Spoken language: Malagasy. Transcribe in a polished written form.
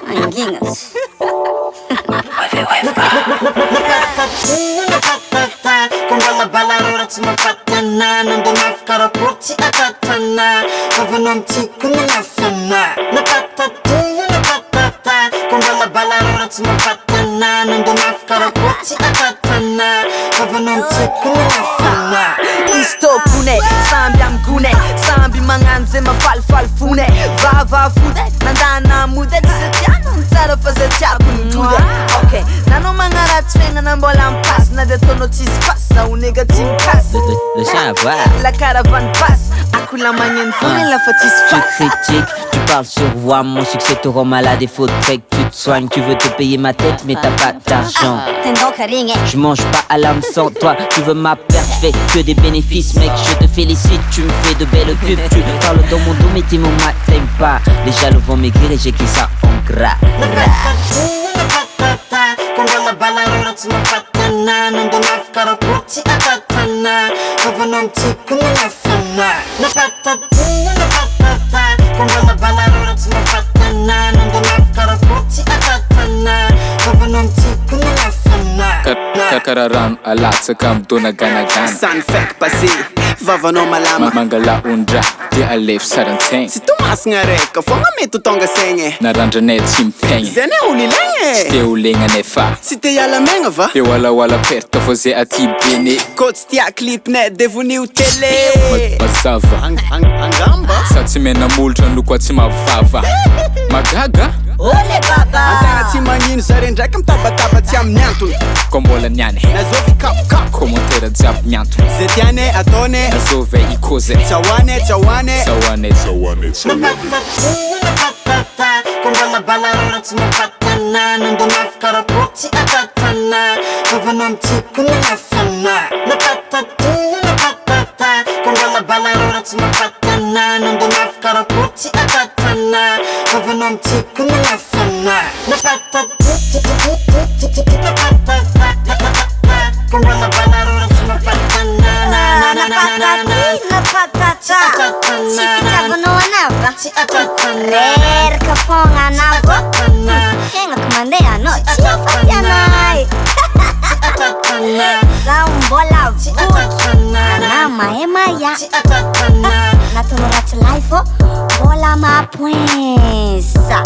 Anguinhas. Quando ela bala ora te não fatana, não dá mais cara curti a tatana, eu não te conhecena. Na patatinha, na patata, quando ela bala ora te não fatana, não dá mais cara curti a tatana, eu não te conhecena. Isto pune, sambi am gune, sambi manganze ma fal fune, va fude, nandana mude, zetiano, tsara fazer tiapo tudo. Ok, nano mangara twenga na bola pass, na de tono tis passa, o negative pass. Le chien à voir. La caravane passe, akula manyen fune la fatis Tu passe. critiques, tu parles sur voix, mon succès te rend malade, il faudrait que tu te soignes. Tu veux te payer ma tête mais t'as pas d'argent. Je mange pas à l'âme sans toi, tu veux ma perte, fais que des bénéfices mec, je te félicite, tu me fais de belles pubs. Tu parles dans mon dos mais tes mots m'atteignent pas. Les jaloux vont maigrir et j'écris ça en gras. Quando ela bala ora te não fatana, não dá mais cara curti a tatana, eu não te conhecena. Na patatinha, na patata, quando ela bala ora te não fatana, não dá mais cara curti a tatana, eu não te conhecena. Kakararan alatsaka midona ganagana Sany faiky passé vavanao malama mangala ondra dia alefy sarantsegny tsy tomasina raika fogna mety tonga saigny narandranay tsy mipegny zay ne olo ilaigny tsy te ho legnanay fa tsy te hiala megna va eo alaoala perka fô zay aty bene ko tsy tia clipnay devonio télé mazava angamba sa tsy menamolotra no koa tsy mavava magaga Ole baba. antegna tsy magnino zare ndraiky mitabataba tsy amin'ny antony ko mbola niany nazovy kapokap commentaire jiaby miantony zay tiane ataone nazovy ikoze tsahoane sawane Na patatinha, na patata, quando ela bala ora te não fatana, não dá mais cara curti a tatana, eu não te conhecena. Na patatinha, na patata, quando ela bala ora te não fatana, não dá mais cara curti a tatana, eu não te conhecena. Na patatinha, na patata, quando ela bala ora te não fatana, Na patata. Si fitiavano anava. Reraka fogna anava. Tegna ko mandeha anao. Tsy afaty anay. Zaho mbola voky. Ana mahay maya. Natao ratsy life ô. Mbola mapoensa.